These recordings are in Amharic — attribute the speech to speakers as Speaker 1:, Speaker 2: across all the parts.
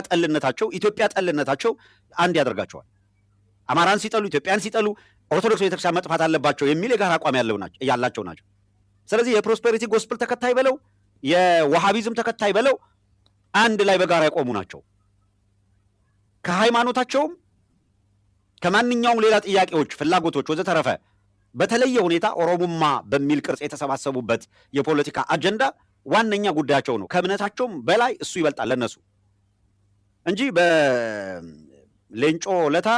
Speaker 1: ጠልነታቸው ኢትዮጵያ ጠልነታቸው አንድ ያደርጋቸዋል። አማራን ሲጠሉ ኢትዮጵያን ሲጠሉ ኦርቶዶክስ ቤተክርስቲያን መጥፋት አለባቸው የሚል የጋራ አቋም ያላቸው ናቸው። ስለዚህ የፕሮስፔሪቲ ጎስፕል ተከታይ በለው የዋሃቢዝም ተከታይ በለው አንድ ላይ በጋራ የቆሙ ናቸው። ከሃይማኖታቸውም ከማንኛውም ሌላ ጥያቄዎች፣ ፍላጎቶች ወዘተረፈ በተለየ ሁኔታ ኦሮሞማ በሚል ቅርጽ የተሰባሰቡበት የፖለቲካ አጀንዳ ዋነኛ ጉዳያቸው ነው። ከእምነታቸውም በላይ እሱ ይበልጣል ለነሱ እንጂ በሌንጮ ለታ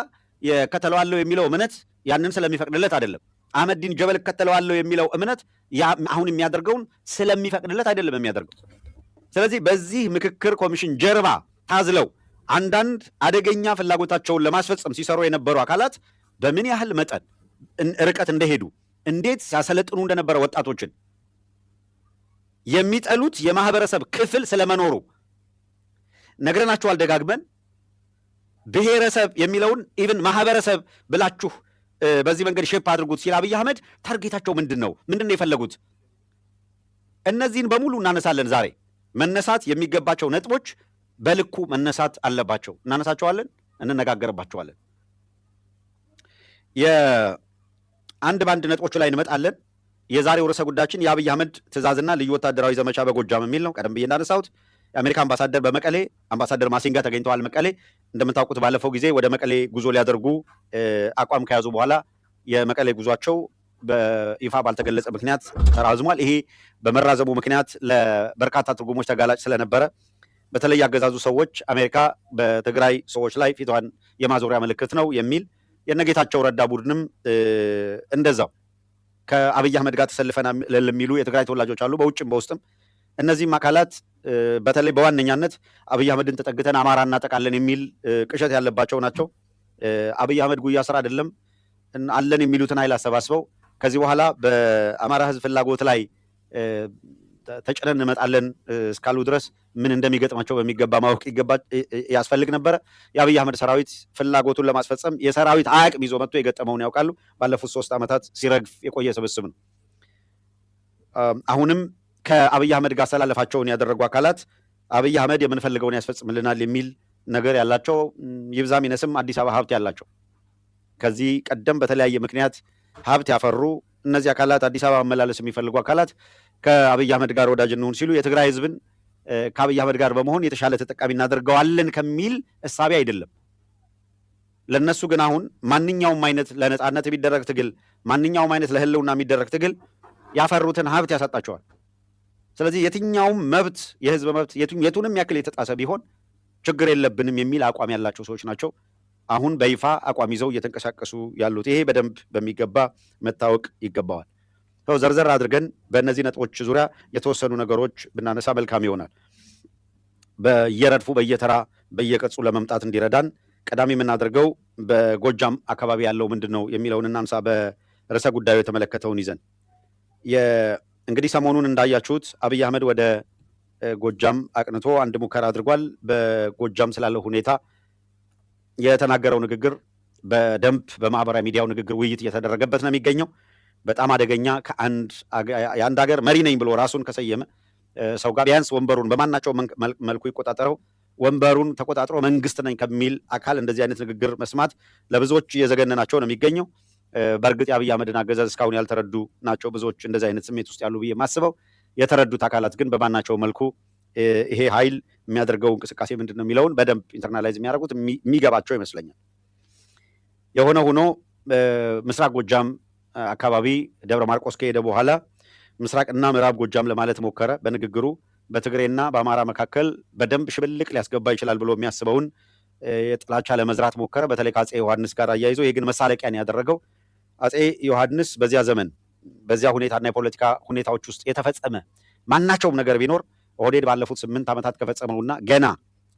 Speaker 1: የከተለዋለሁ የሚለው እምነት ያንን ስለሚፈቅድለት አይደለም። አህመዲን ጀበል ከተለዋለሁ የሚለው እምነት አሁን የሚያደርገውን ስለሚፈቅድለት አይደለም የሚያደርገው። ስለዚህ በዚህ ምክክር ኮሚሽን ጀርባ ታዝለው አንዳንድ አደገኛ ፍላጎታቸውን ለማስፈጸም ሲሰሩ የነበሩ አካላት በምን ያህል መጠን ርቀት እንደሄዱ እንዴት ሲያሰለጥኑ እንደነበረ ወጣቶችን የሚጠሉት የማህበረሰብ ክፍል ስለመኖሩ ነግረናቸዋል ደጋግመን። ብሔረሰብ የሚለውን ኢቭን ማህበረሰብ ብላችሁ በዚህ መንገድ ሼፕ አድርጉት ሲል አብይ አህመድ ታርጌታቸው ምንድን ነው የፈለጉት? እነዚህን በሙሉ እናነሳለን። ዛሬ መነሳት የሚገባቸው ነጥቦች በልኩ መነሳት አለባቸው። እናነሳቸዋለን፣ እንነጋገርባቸዋለን። የአንድ ባንድ ነጥቦች ላይ እንመጣለን። የዛሬው ርዕሰ ጉዳያችን የአብይ አህመድ ትእዛዝና ልዩ ወታደራዊ ዘመቻ በጎጃም የሚል ነው። ቀደም ብዬ እንዳነሳሁት የአሜሪካ አምባሳደር በመቀሌ አምባሳደር ማሲንጋ ተገኝተዋል። መቀሌ እንደምታውቁት ባለፈው ጊዜ ወደ መቀሌ ጉዞ ሊያደርጉ አቋም ከያዙ በኋላ የመቀሌ ጉዟቸው በይፋ ባልተገለጸ ምክንያት ተራዝሟል። ይሄ በመራዘሙ ምክንያት ለበርካታ ትርጉሞች ተጋላጭ ስለነበረ በተለይ ያገዛዙ ሰዎች አሜሪካ በትግራይ ሰዎች ላይ ፊቷን የማዞሪያ ምልክት ነው የሚል የነጌታቸው ረዳ ቡድንም እንደዛው ከአብይ አህመድ ጋር ተሰልፈናል የሚሉ የትግራይ ተወላጆች አሉ፣ በውጭም በውስጥም። እነዚህም አካላት በተለይ በዋነኛነት አብይ አህመድን ተጠግተን አማራ እናጠቃለን የሚል ቅዠት ያለባቸው ናቸው። አብይ አህመድ ጉያ ስራ አይደለም አለን የሚሉትን ኃይል አሰባስበው ከዚህ በኋላ በአማራ ህዝብ ፍላጎት ላይ ተጭነን እንመጣለን እስካሉ ድረስ ምን እንደሚገጥማቸው በሚገባ ማወቅ ያስፈልግ ነበረ። የአብይ አህመድ ሰራዊት ፍላጎቱን ለማስፈጸም የሰራዊት አቅም ይዞ መጥቶ የገጠመውን ያውቃሉ። ባለፉት 3 ዓመታት ሲረግፍ የቆየ ስብስብ ነው። አሁንም ከአብይ አህመድ ጋር አሰላለፋቸውን ያደረጉ አካላት አብይ አህመድ የምንፈልገውን ያስፈጽምልናል የሚል ነገር ያላቸው ይብዛም ይነስም አዲስ አበባ ሀብት ያላቸው ከዚህ ቀደም በተለያየ ምክንያት ሀብት ያፈሩ እነዚህ አካላት አዲስ አበባ መመላለስ የሚፈልጉ አካላት ከአብይ አህመድ ጋር ወዳጅ እንሁን ሲሉ የትግራይ ህዝብን ከአብይ አህመድ ጋር በመሆን የተሻለ ተጠቃሚ እናደርገዋለን ከሚል እሳቤ አይደለም። ለነሱ ግን አሁን ማንኛውም አይነት ለነጻነት የሚደረግ ትግል፣ ማንኛውም አይነት ለህልውና የሚደረግ ትግል ያፈሩትን ሀብት ያሳጣቸዋል። ስለዚህ የትኛውም መብት የህዝብ መብት የቱንም ያክል የተጣሰ ቢሆን ችግር የለብንም የሚል አቋም ያላቸው ሰዎች ናቸው አሁን በይፋ አቋም ይዘው እየተንቀሳቀሱ ያሉት። ይሄ በደንብ በሚገባ መታወቅ ይገባዋል። ዘርዘር አድርገን በእነዚህ ነጥቦች ዙሪያ የተወሰኑ ነገሮች ብናነሳ መልካም ይሆናል። በየረድፉ በየተራ በየቀጹ ለመምጣት እንዲረዳን ቀዳሚ የምናደርገው በጎጃም አካባቢ ያለው ምንድን ነው የሚለውን እናንሳ። በርዕሰ ጉዳዩ የተመለከተውን ይዘን እንግዲህ ሰሞኑን እንዳያችሁት አብይ አህመድ ወደ ጎጃም አቅንቶ አንድ ሙከራ አድርጓል። በጎጃም ስላለው ሁኔታ የተናገረው ንግግር በደንብ በማህበራዊ ሚዲያው ንግግር ውይይት እየተደረገበት ነው የሚገኘው። በጣም አደገኛ የአንድ ሀገር መሪ ነኝ ብሎ ራሱን ከሰየመ ሰው ጋር ቢያንስ ወንበሩን በማናቸው መልኩ ይቆጣጠረው ወንበሩን ተቆጣጥሮ መንግስት ነኝ ከሚል አካል እንደዚህ አይነት ንግግር መስማት ለብዙዎች እየዘገነናቸው ነው የሚገኘው። በእርግጥ የአብይ አህመድን አገዛዝ እስካሁን ያልተረዱ ናቸው ብዙዎች እንደዚህ አይነት ስሜት ውስጥ ያሉ ብዬ ማስበው። የተረዱት አካላት ግን በማናቸው መልኩ ይሄ ኃይል የሚያደርገው እንቅስቃሴ ምንድን ነው የሚለውን በደንብ ኢንተርናላይዝ የሚያደርጉት የሚገባቸው ይመስለኛል። የሆነ ሆኖ ምስራቅ ጎጃም አካባቢ ደብረ ማርቆስ ከሄደ በኋላ ምስራቅና ምዕራብ ጎጃም ለማለት ሞከረ። በንግግሩ በትግሬና በአማራ መካከል በደንብ ሽብልቅ ሊያስገባ ይችላል ብሎ የሚያስበውን የጥላቻ ለመዝራት ሞከረ። በተለይ ከአፄ ዮሐንስ ጋር አያይዞ ይህ ግን መሳለቂያን ያደረገው አፄ ዮሐንስ በዚያ ዘመን በዚያ ሁኔታና የፖለቲካ ሁኔታዎች ውስጥ የተፈጸመ ማናቸውም ነገር ቢኖር ኦህዴድ ባለፉት 8 ዓመታት ከፈጸመውና ገና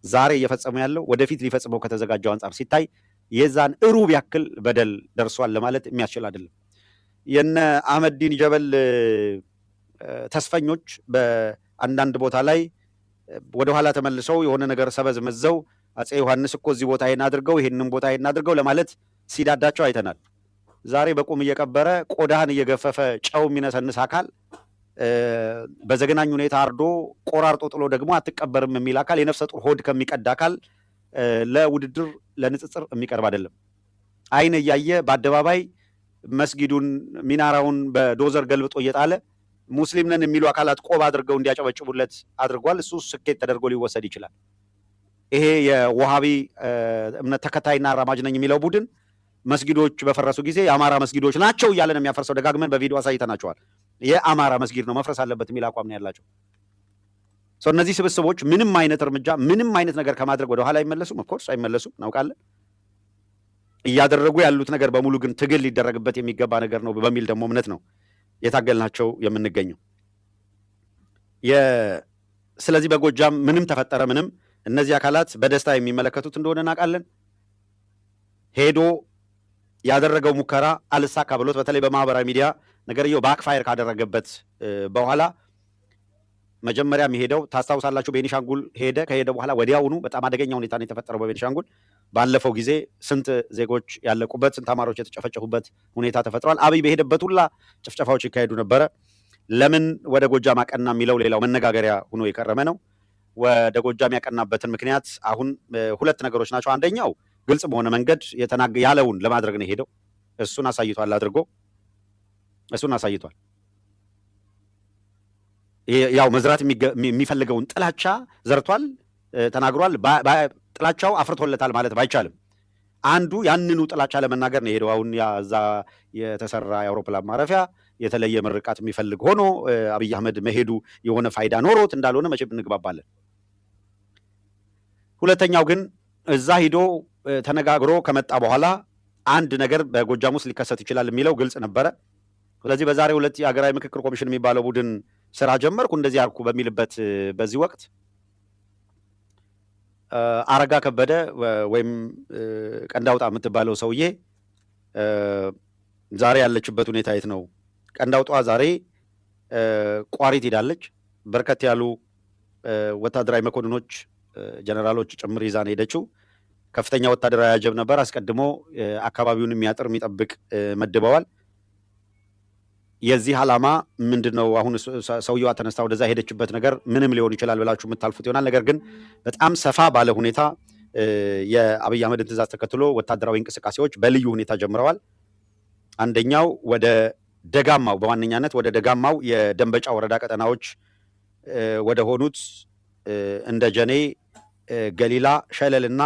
Speaker 1: ዛሬ እየፈጸመ ያለው ወደፊት ሊፈጽመው ከተዘጋጀው አንጻር ሲታይ የዛን እሩብ ያክል በደል ደርሷል ለማለት የሚያስችል አይደለም። የነ አህመዲን ጀበል ተስፈኞች በአንዳንድ ቦታ ላይ ወደኋላ ተመልሰው የሆነ ነገር ሰበዝ መዘው አፄ ዮሐንስ እኮ እዚህ ቦታ ይሄን አድርገው ይሄንን ቦታ ይሄን አድርገው ለማለት ሲዳዳቸው አይተናል። ዛሬ በቁም እየቀበረ ቆዳህን እየገፈፈ ጨው የሚነሰንስ አካል በዘገናኝ ሁኔታ አርዶ ቆራርጦ ጥሎ ደግሞ አትቀበርም የሚል አካል የነፍሰ ጡር ሆድ ከሚቀድ አካል ለውድድር ለንጽጽር የሚቀርብ አይደለም። አይን እያየ በአደባባይ መስጊዱን ሚናራውን በዶዘር ገልብጦ እየጣለ ሙስሊም ነን የሚሉ አካላት ቆብ አድርገው እንዲያጨበጭቡለት አድርጓል። እሱ ስኬት ተደርጎ ሊወሰድ ይችላል። ይሄ የወሃቢ እምነት ተከታይና አራማጅ ነኝ የሚለው ቡድን መስጊዶች በፈረሱ ጊዜ የአማራ መስጊዶች ናቸው እያለ ነው የሚያፈርሰው። ደጋግመን በቪዲዮ አሳይተናቸዋል። የአማራ መስጊድ ነው መፍረስ አለበት የሚል አቋም ነው ያላቸው። እነዚህ ስብስቦች ምንም አይነት እርምጃ ምንም አይነት ነገር ከማድረግ ወደ ኋላ አይመለሱም። ኦፍኮርስ አይመለሱም፣ እናውቃለን። እያደረጉ ያሉት ነገር በሙሉ ግን ትግል ሊደረግበት የሚገባ ነገር ነው በሚል ደግሞ እምነት ነው የታገልናቸው የምንገኘው። ስለዚህ በጎጃም ምንም ተፈጠረ ምንም እነዚህ አካላት በደስታ የሚመለከቱት እንደሆነ እናውቃለን። ሄዶ ያደረገው ሙከራ አልሳካ ብሎት በተለይ በማህበራዊ ሚዲያ ነገርየው ባክፋየር ካደረገበት በኋላ መጀመሪያ የሚሄደው ታስታውሳላችሁ፣ ቤኒሻንጉል ሄደ። ከሄደ በኋላ ወዲያውኑ በጣም አደገኛ ሁኔታ ነው የተፈጠረው በቤኒሻንጉል። ባለፈው ጊዜ ስንት ዜጎች ያለቁበት፣ ስንት አማሮች የተጨፈጨፉበት ሁኔታ ተፈጥሯል። አብይ በሄደበት ሁላ ጭፍጨፋዎች ይካሄዱ ነበረ። ለምን ወደ ጎጃም አቀና የሚለው ሌላው መነጋገሪያ ሆኖ የከረመ ነው። ወደ ጎጃም ያቀናበትን ምክንያት አሁን ሁለት ነገሮች ናቸው። አንደኛው ግልጽ በሆነ መንገድ ያለውን ለማድረግ ነው የሄደው። እሱን አሳይቷል፣ አድርጎ እሱን አሳይቷል። ያው መዝራት የሚፈልገውን ጥላቻ ዘርቷል፣ ተናግሯል። ጥላቻው አፍርቶለታል ማለት ባይቻልም አንዱ ያንኑ ጥላቻ ለመናገር ነው የሄደው። አሁን እዛ የተሰራ የአውሮፕላን ማረፊያ የተለየ ምርቃት የሚፈልግ ሆኖ አብይ አህመድ መሄዱ የሆነ ፋይዳ ኖሮት እንዳልሆነ መቼም እንግባባለን። ሁለተኛው ግን እዛ ሂዶ ተነጋግሮ ከመጣ በኋላ አንድ ነገር በጎጃም ውስጥ ሊከሰት ይችላል የሚለው ግልጽ ነበረ። ስለዚህ በዛሬው ዕለት የሀገራዊ ምክክር ኮሚሽን የሚባለው ቡድን ስራ ጀመርኩ እንደዚህ አልኩ በሚልበት በዚህ ወቅት አረጋ ከበደ ወይም ቀንዳውጣ የምትባለው ሰውዬ ዛሬ ያለችበት ሁኔታ የት ነው? ቀንዳውጧ ዛሬ ቋሪት ሄዳለች። በርከት ያሉ ወታደራዊ መኮንኖች ጀነራሎች ጭምር ይዛ ነው ሄደችው። ከፍተኛ ወታደራዊ አጀብ ነበር። አስቀድሞ አካባቢውን የሚያጥር የሚጠብቅ መድበዋል። የዚህ ዓላማ ምንድን ነው? አሁን ሰውየዋ ተነስታ ወደዛ ሄደችበት ነገር ምንም ሊሆን ይችላል ብላችሁ የምታልፉት ይሆናል። ነገር ግን በጣም ሰፋ ባለ ሁኔታ የአብይ አህመድን ትእዛዝ ተከትሎ ወታደራዊ እንቅስቃሴዎች በልዩ ሁኔታ ጀምረዋል። አንደኛው ወደ ደጋማው በዋነኛነት ወደ ደጋማው የደንበጫ ወረዳ ቀጠናዎች ወደ ሆኑት እንደ ጀኔ፣ ገሊላ፣ ሸለልና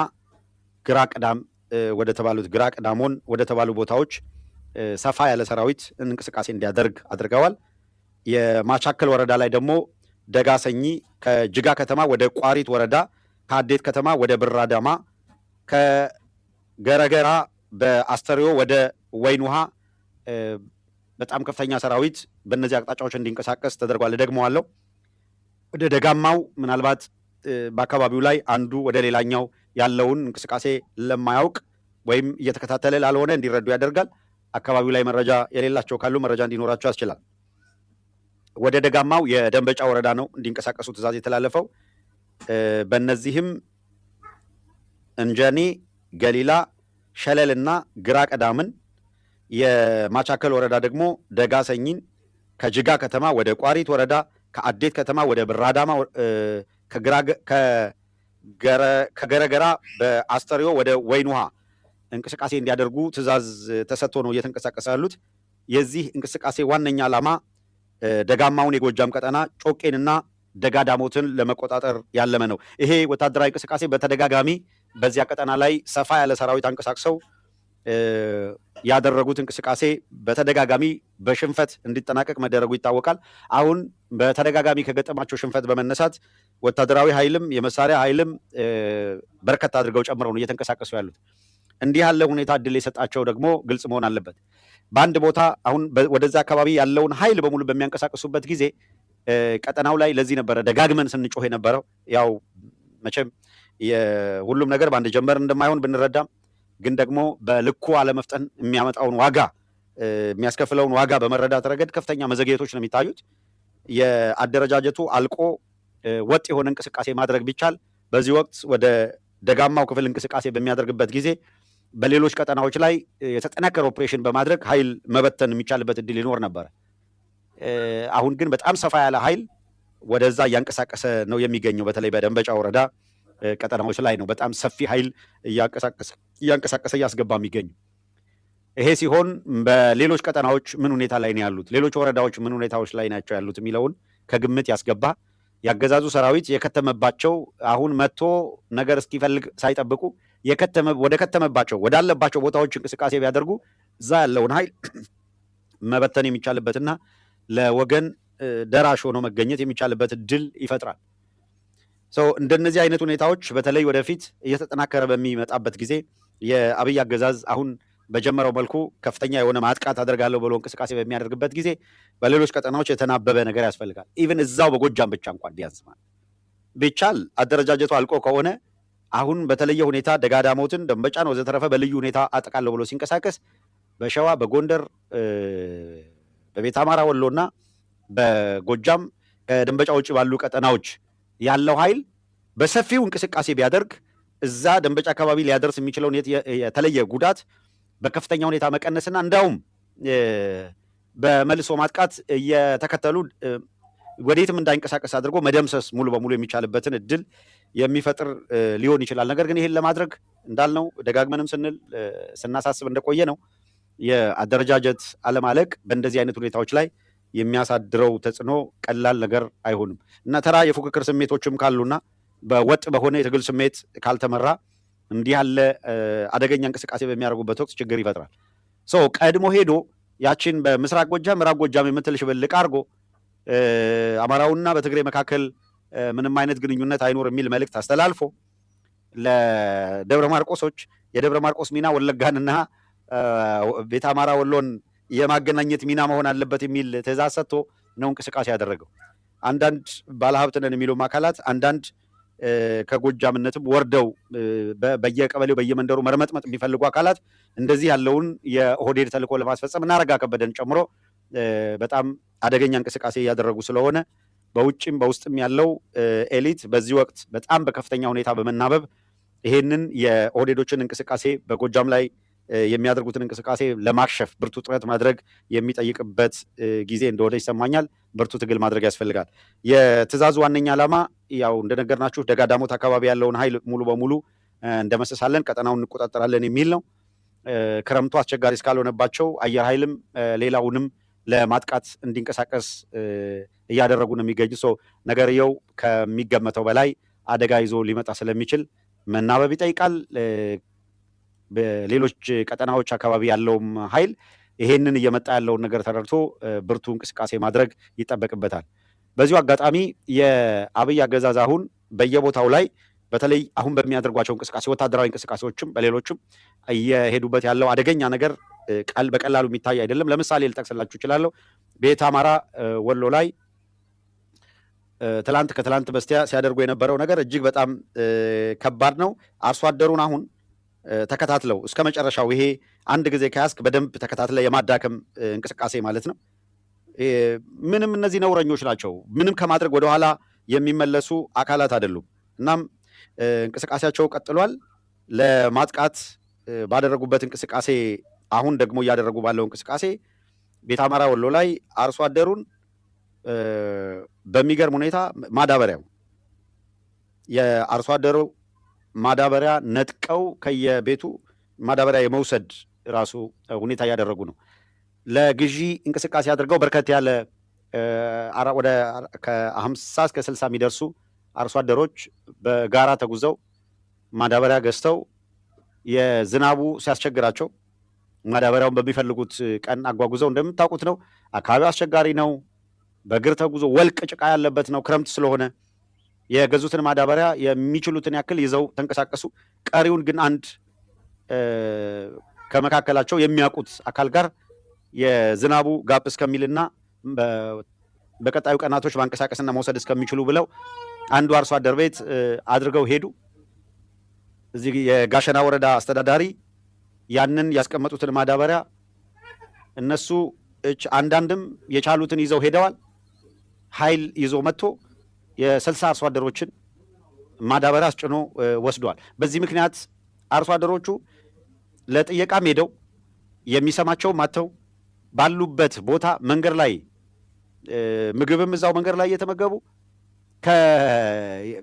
Speaker 1: ግራ ቅዳም ወደ ተባሉት ግራ ቅዳሞን ወደ ተባሉ ቦታዎች ሰፋ ያለ ሰራዊት እንቅስቃሴ እንዲያደርግ አድርገዋል። የማቻከል ወረዳ ላይ ደግሞ ደጋ ሰኚ ከጅጋ ከተማ ወደ ቋሪት ወረዳ፣ ከአዴት ከተማ ወደ ብራዳማ፣ ከገረገራ በአስተሪዮ ወደ ወይን ውሃ በጣም ከፍተኛ ሰራዊት በእነዚህ አቅጣጫዎች እንዲንቀሳቀስ ተደርጓል። ደግመዋለሁ። ወደ ደጋማው ምናልባት በአካባቢው ላይ አንዱ ወደ ሌላኛው ያለውን እንቅስቃሴ ለማያውቅ ወይም እየተከታተለ ላልሆነ እንዲረዱ ያደርጋል። አካባቢው ላይ መረጃ የሌላቸው ካሉ መረጃ እንዲኖራቸው ያስችላል። ወደ ደጋማው የደንበጫ ወረዳ ነው እንዲንቀሳቀሱ ትእዛዝ የተላለፈው። በእነዚህም እንጀኔ፣ ገሊላ፣ ሸለልና ግራ ቀዳምን፣ የማቻከል ወረዳ ደግሞ ደጋ ሰኝን፣ ከጅጋ ከተማ ወደ ቋሪት ወረዳ፣ ከአዴት ከተማ ወደ ብራዳማ፣ ከገረገራ በአስተሪዮ ወደ ወይን ውሃ እንቅስቃሴ እንዲያደርጉ ትእዛዝ ተሰጥቶ ነው እየተንቀሳቀሰ ያሉት። የዚህ እንቅስቃሴ ዋነኛ ዓላማ ደጋማውን የጎጃም ቀጠና ጮቄንና ደጋዳሞትን ለመቆጣጠር ያለመ ነው። ይሄ ወታደራዊ እንቅስቃሴ በተደጋጋሚ በዚያ ቀጠና ላይ ሰፋ ያለ ሰራዊት አንቀሳቅሰው ያደረጉት እንቅስቃሴ በተደጋጋሚ በሽንፈት እንዲጠናቀቅ መደረጉ ይታወቃል። አሁን በተደጋጋሚ ከገጠማቸው ሽንፈት በመነሳት ወታደራዊ ኃይልም የመሳሪያ ኃይልም በርከት አድርገው ጨምረው ነው እየተንቀሳቀሱ ያሉት። እንዲህ ያለ ሁኔታ እድል የሰጣቸው ደግሞ ግልጽ መሆን አለበት። በአንድ ቦታ አሁን ወደዛ አካባቢ ያለውን ኃይል በሙሉ በሚያንቀሳቅሱበት ጊዜ ቀጠናው ላይ ለዚህ ነበረ ደጋግመን ስንጮህ የነበረው። ያው መቼም ሁሉም ነገር በአንድ ጀንበር እንደማይሆን ብንረዳም ግን ደግሞ በልኩ አለመፍጠን የሚያመጣውን ዋጋ የሚያስከፍለውን ዋጋ በመረዳት ረገድ ከፍተኛ መዘግየቶች ነው የሚታዩት። የአደረጃጀቱ አልቆ ወጥ የሆነ እንቅስቃሴ ማድረግ ቢቻል በዚህ ወቅት ወደ ደጋማው ክፍል እንቅስቃሴ በሚያደርግበት ጊዜ በሌሎች ቀጠናዎች ላይ የተጠናከረ ኦፕሬሽን በማድረግ ኃይል መበተን የሚቻልበት እድል ይኖር ነበረ። አሁን ግን በጣም ሰፋ ያለ ኃይል ወደዛ እያንቀሳቀሰ ነው የሚገኘው። በተለይ በደንበጫ ወረዳ ቀጠናዎች ላይ ነው በጣም ሰፊ ኃይል እያንቀሳቀሰ እያስገባ የሚገኘው። ይሄ ሲሆን በሌሎች ቀጠናዎች ምን ሁኔታ ላይ ነው ያሉት፣ ሌሎች ወረዳዎች ምን ሁኔታዎች ላይ ናቸው ያሉት የሚለውን ከግምት ያስገባ ያገዛዙ ሰራዊት የከተመባቸው አሁን መጥቶ ነገር እስኪፈልግ ሳይጠብቁ ወደ ከተመባቸው ወዳለባቸው ቦታዎች እንቅስቃሴ ቢያደርጉ እዛ ያለውን ኃይል መበተን የሚቻልበትና ለወገን ደራሽ ሆኖ መገኘት የሚቻልበት እድል ይፈጥራል። እንደነዚህ አይነት ሁኔታዎች በተለይ ወደፊት እየተጠናከረ በሚመጣበት ጊዜ የአብይ አገዛዝ አሁን በጀመረው መልኩ ከፍተኛ የሆነ ማጥቃት አደርጋለሁ ብሎ እንቅስቃሴ በሚያደርግበት ጊዜ በሌሎች ቀጠናዎች የተናበበ ነገር ያስፈልጋል። ኢቭን እዛው በጎጃም ብቻ እንኳን ቢያንስ ቢቻል አደረጃጀቱ አልቆ ከሆነ አሁን በተለየ ሁኔታ ደጋዳሞትን፣ ደንበጫን ወዘተረፈ በልዩ ሁኔታ አጠቃለሁ ብሎ ሲንቀሳቀስ በሸዋ፣ በጎንደር፣ በቤተ አማራ ወሎና በጎጃም ከደንበጫ ውጭ ባሉ ቀጠናዎች ያለው ኃይል በሰፊው እንቅስቃሴ ቢያደርግ እዛ ደንበጫ አካባቢ ሊያደርስ የሚችለውን የተለየ ጉዳት በከፍተኛ ሁኔታ መቀነስና እንዳውም በመልሶ ማጥቃት እየተከተሉ ወዴትም እንዳይንቀሳቀስ አድርጎ መደምሰስ ሙሉ በሙሉ የሚቻልበትን እድል የሚፈጥር ሊሆን ይችላል። ነገር ግን ይህን ለማድረግ እንዳልነው ደጋግመንም ስናሳስብ እንደቆየ ነው የአደረጃጀት አለማለቅ በእንደዚህ አይነት ሁኔታዎች ላይ የሚያሳድረው ተጽዕኖ ቀላል ነገር አይሆንም እና ተራ የፉክክር ስሜቶችም ካሉና በወጥ በሆነ የትግል ስሜት ካልተመራ እንዲህ ያለ አደገኛ እንቅስቃሴ በሚያደርጉበት ወቅት ችግር ይፈጥራል። ቀድሞ ሄዶ ያችን በምስራቅ ጎጃም ምዕራብ ጎጃም የምትል ሽብልቅ አድርጎ አማራውና በትግሬ መካከል ምንም አይነት ግንኙነት አይኖር የሚል መልእክት አስተላልፎ ለደብረ ማርቆሶች የደብረ ማርቆስ ሚና ወለጋንና ቤተ አማራ ወሎን የማገናኘት ሚና መሆን አለበት የሚል ትዕዛዝ ሰጥቶ ነው እንቅስቃሴ ያደረገው። አንዳንድ ባለሀብት ነን የሚሉም አካላት አንዳንድ ከጎጃምነትም ወርደው በየቀበሌው በየመንደሩ መርመጥመጥ የሚፈልጉ አካላት እንደዚህ ያለውን የኦህዴድ ተልዕኮ ለማስፈጸም እና አረጋ ከበደን ጨምሮ በጣም አደገኛ እንቅስቃሴ እያደረጉ ስለሆነ በውጭም በውስጥም ያለው ኤሊት በዚህ ወቅት በጣም በከፍተኛ ሁኔታ በመናበብ ይሄንን የኦህዴዶችን እንቅስቃሴ በጎጃም ላይ የሚያደርጉትን እንቅስቃሴ ለማክሸፍ ብርቱ ጥረት ማድረግ የሚጠይቅበት ጊዜ እንደሆነ ይሰማኛል። ብርቱ ትግል ማድረግ ያስፈልጋል። የትዕዛዙ ዋነኛ ዓላማ ያው እንደነገርናችሁ ደጋዳሞት አካባቢ ያለውን ኃይል ሙሉ በሙሉ እንደመሰሳለን፣ ቀጠናውን እንቆጣጠራለን የሚል ነው። ክረምቱ አስቸጋሪ እስካልሆነባቸው አየር ኃይልም ሌላውንም ለማጥቃት እንዲንቀሳቀስ እያደረጉ ነው የሚገኙ። ነገርየው ከሚገመተው በላይ አደጋ ይዞ ሊመጣ ስለሚችል መናበብ ይጠይቃል። በሌሎች ቀጠናዎች አካባቢ ያለውም ኃይል ይሄንን እየመጣ ያለውን ነገር ተረድቶ ብርቱ እንቅስቃሴ ማድረግ ይጠበቅበታል። በዚሁ አጋጣሚ የአብይ አገዛዝ አሁን በየቦታው ላይ በተለይ አሁን በሚያደርጓቸው እንቅስቃሴ ወታደራዊ እንቅስቃሴዎችም በሌሎችም እየሄዱበት ያለው አደገኛ ነገር በቀላሉ የሚታይ አይደለም። ለምሳሌ ልጠቅስላችሁ እችላለሁ። ቤተ አማራ ወሎ ላይ ከትላንት በስቲያ ሲያደርጉ የነበረው ነገር እጅግ በጣም ከባድ ነው። አርሶ አደሩን አሁን ተከታትለው እስከ መጨረሻው ይሄ አንድ ጊዜ ከያዝክ በደንብ ተከታትለ የማዳከም እንቅስቃሴ ማለት ነው። ምንም እነዚህ ነውረኞች ናቸው። ምንም ከማድረግ ወደኋላ የሚመለሱ አካላት አይደሉም። እናም እንቅስቃሴያቸው ቀጥሏል። ለማጥቃት ባደረጉበት እንቅስቃሴ አሁን ደግሞ እያደረጉ ባለው እንቅስቃሴ ቤተ አማራ ወሎ ላይ አርሶ አደሩን በሚገርም ሁኔታ ማዳበሪያው የአርሶ አደሩ ማዳበሪያ ነጥቀው ከየቤቱ ማዳበሪያ የመውሰድ ራሱ ሁኔታ እያደረጉ ነው። ለግዢ እንቅስቃሴ አድርገው በርከት ያለ ወደ ከ50 እስከ 60 የሚደርሱ አርሶ አደሮች በጋራ ተጉዘው ማዳበሪያ ገዝተው የዝናቡ ሲያስቸግራቸው ማዳበሪያውን በሚፈልጉት ቀን አጓጉዘው እንደምታውቁት ነው። አካባቢው አስቸጋሪ ነው። በእግር ተጉዞ ወልቅ ጭቃ ያለበት ነው። ክረምት ስለሆነ የገዙትን ማዳበሪያ የሚችሉትን ያክል ይዘው ተንቀሳቀሱ። ቀሪውን ግን አንድ ከመካከላቸው የሚያውቁት አካል ጋር የዝናቡ ጋፕ እስከሚልና በቀጣዩ ቀናቶች ማንቀሳቀስና መውሰድ እስከሚችሉ ብለው አንዱ አርሶ አደር ቤት አድርገው ሄዱ። እዚህ የጋሸና ወረዳ አስተዳዳሪ ያንን ያስቀመጡትን ማዳበሪያ እነሱ አንዳንድም የቻሉትን ይዘው ሄደዋል። ኃይል ይዞ መጥቶ የ60 አርሶ አደሮችን ማዳበሪያ አስጭኖ ወስዷል። በዚህ ምክንያት አርሶ አደሮቹ ለጥየቃም ሄደው የሚሰማቸው ማተው ባሉበት ቦታ መንገድ ላይ ምግብም እዛው መንገድ ላይ እየተመገቡ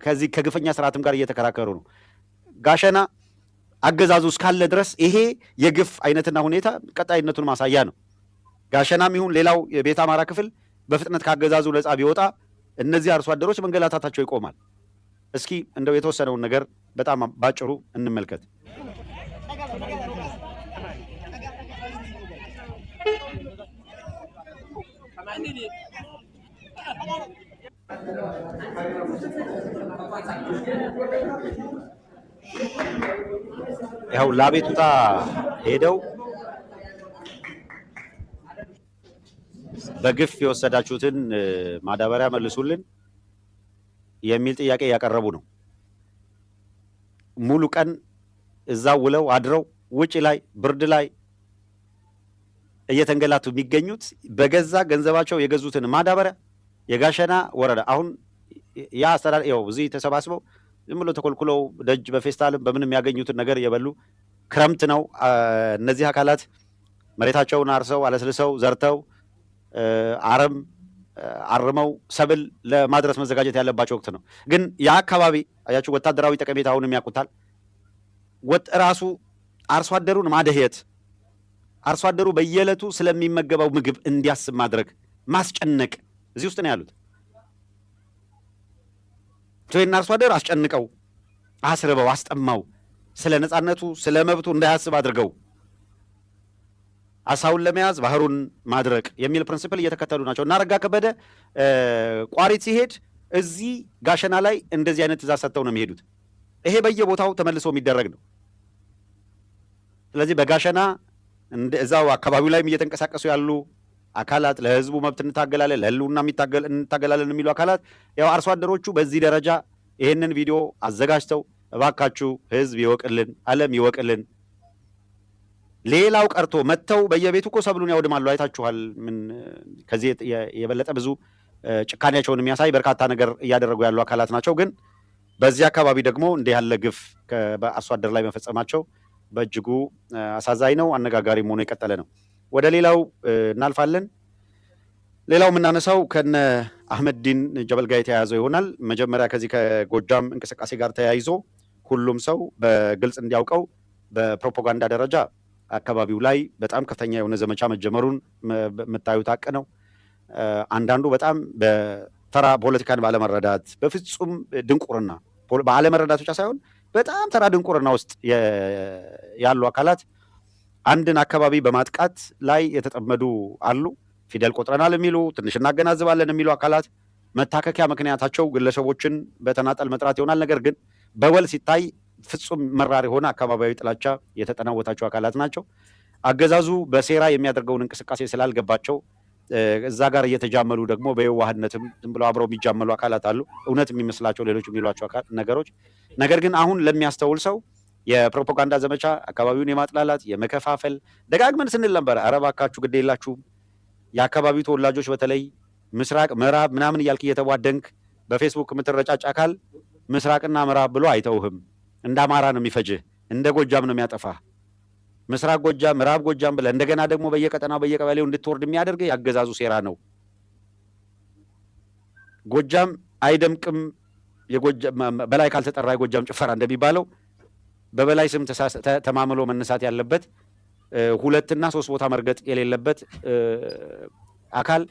Speaker 1: ከዚህ ከግፈኛ ስርዓትም ጋር እየተከራከሩ ነው። ጋሸና አገዛዙ እስካለ ድረስ ይሄ የግፍ አይነትና ሁኔታ ቀጣይነቱን ማሳያ ነው። ጋሸናም ይሁን ሌላው የቤት አማራ ክፍል በፍጥነት ካገዛዙ ነጻ ቢወጣ እነዚህ አርሶ አደሮች መንገላታታቸው ይቆማል። እስኪ እንደው የተወሰነውን ነገር በጣም ባጭሩ እንመልከት። ያው ለአቤቱታ ሄደው በግፍ የወሰዳችሁትን ማዳበሪያ መልሱልን የሚል ጥያቄ ያቀረቡ ነው። ሙሉ ቀን እዛው ውለው አድረው ውጪ ላይ ብርድ ላይ እየተንገላቱ የሚገኙት በገዛ ገንዘባቸው የገዙትን ማዳበሪያ የጋሸና ወረዳ አሁን ያ አስተዳደር ያው እዚህ ተሰባስበው ዝም ብሎ ተኮልኩለው ደጅ በፌስታልም በምንም ያገኙትን ነገር እየበሉ ክረምት ነው። እነዚህ አካላት መሬታቸውን አርሰው አለስልሰው ዘርተው አረም አርመው ሰብል ለማድረስ መዘጋጀት ያለባቸው ወቅት ነው። ግን ያ አካባቢ አያችሁ ወታደራዊ ጠቀሜታውንም ያውቁታል። ራሱ አርሶ አደሩን ማደህየት፣ አርሶ አደሩ በየዕለቱ ስለሚመገበው ምግብ እንዲያስብ ማድረግ፣ ማስጨነቅ እዚህ ውስጥ ነው ያሉት። ይህን አርሶ አደር አስጨንቀው አስርበው አስጠማው ስለ ነጻነቱ ስለ መብቱ እንዳያስብ አድርገው አሳውን ለመያዝ ባህሩን ማድረቅ የሚል ፕሪንሲፕል እየተከተሉ ናቸው። እና አረጋ ከበደ ቋሪት ሲሄድ እዚህ ጋሸና ላይ እንደዚህ አይነት ትእዛዝ ሰጥተው ነው የሚሄዱት። ይሄ በየቦታው ተመልሶ የሚደረግ ነው። ስለዚህ በጋሸና እዛው አካባቢው ላይም እየተንቀሳቀሱ ያሉ አካላት ለህዝቡ መብት እንታገላለን ለህልውና እንታገላለን የሚሉ አካላት ያው አርሶ አደሮቹ በዚህ ደረጃ ይሄንን ቪዲዮ አዘጋጅተው እባካችሁ ህዝብ ይወቅልን፣ ዓለም ይወቅልን። ሌላው ቀርቶ መጥተው በየቤቱ እኮ ሰብሉን ያውድማሉ። አይታችኋል። ምን ከዚህ የበለጠ ብዙ ጭካኔያቸውን የሚያሳይ በርካታ ነገር እያደረጉ ያሉ አካላት ናቸው። ግን በዚህ አካባቢ ደግሞ እንዲህ ያለ ግፍ በአርሶ አደር ላይ መፈጸማቸው በእጅጉ አሳዛኝ ነው። አነጋጋሪም ሆኖ የቀጠለ ነው። ወደ ሌላው እናልፋለን። ሌላው የምናነሳው ከነ አህመዲን ጀበል ጋር የተያያዘው ይሆናል። መጀመሪያ ከዚህ ከጎጃም እንቅስቃሴ ጋር ተያይዞ ሁሉም ሰው በግልጽ እንዲያውቀው በፕሮፓጋንዳ ደረጃ አካባቢው ላይ በጣም ከፍተኛ የሆነ ዘመቻ መጀመሩን የምታዩት ሀቅ ነው። አንዳንዱ በጣም በተራ ፖለቲካን ባለመረዳት በፍጹም ድንቁርና ባለመረዳት ብቻ ሳይሆን በጣም ተራ ድንቁርና ውስጥ ያሉ አካላት አንድን አካባቢ በማጥቃት ላይ የተጠመዱ አሉ። ፊደል ቆጥረናል የሚሉ ትንሽ እናገናዝባለን የሚሉ አካላት መታከኪያ ምክንያታቸው ግለሰቦችን በተናጠል መጥራት ይሆናል። ነገር ግን በወል ሲታይ ፍጹም መራር የሆነ አካባቢያዊ ጥላቻ የተጠናወታቸው አካላት ናቸው። አገዛዙ በሴራ የሚያደርገውን እንቅስቃሴ ስላልገባቸው እዛ ጋር እየተጃመሉ ደግሞ በየዋህነትም ዝም ብለው አብረው የሚጃመሉ አካላት አሉ። እውነት የሚመስላቸው ሌሎች የሚሏቸው ነገሮች። ነገር ግን አሁን ለሚያስተውል ሰው የፕሮፓጋንዳ ዘመቻ አካባቢውን የማጥላላት የመከፋፈል ደጋግመን ስንል ነበረ። ኧረ እባካችሁ ግድ የላችሁም። የአካባቢው ተወላጆች በተለይ ምስራቅ ምዕራብ ምናምን እያልክ እየተዋደንክ በፌስቡክ የምትረጫጭ አካል ምስራቅና ምዕራብ ብሎ አይተውህም። እንደ አማራ ነው የሚፈጅህ፣ እንደ ጎጃም ነው የሚያጠፋህ። ምስራቅ ጎጃም ምዕራብ ጎጃም ብለህ እንደገና ደግሞ በየቀጠናው በየቀበሌው እንድትወርድ የሚያደርግ ያገዛዙ ሴራ ነው። ጎጃም አይደምቅም በላይ ካልተጠራ የጎጃም ጭፈራ እንደሚባለው በበላይ ስም ተማምሎ መነሳት ያለበት 2 እና 3 ቦታ መርገጥ የሌለበት አካል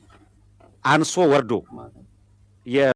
Speaker 1: አንሶ ወርዶ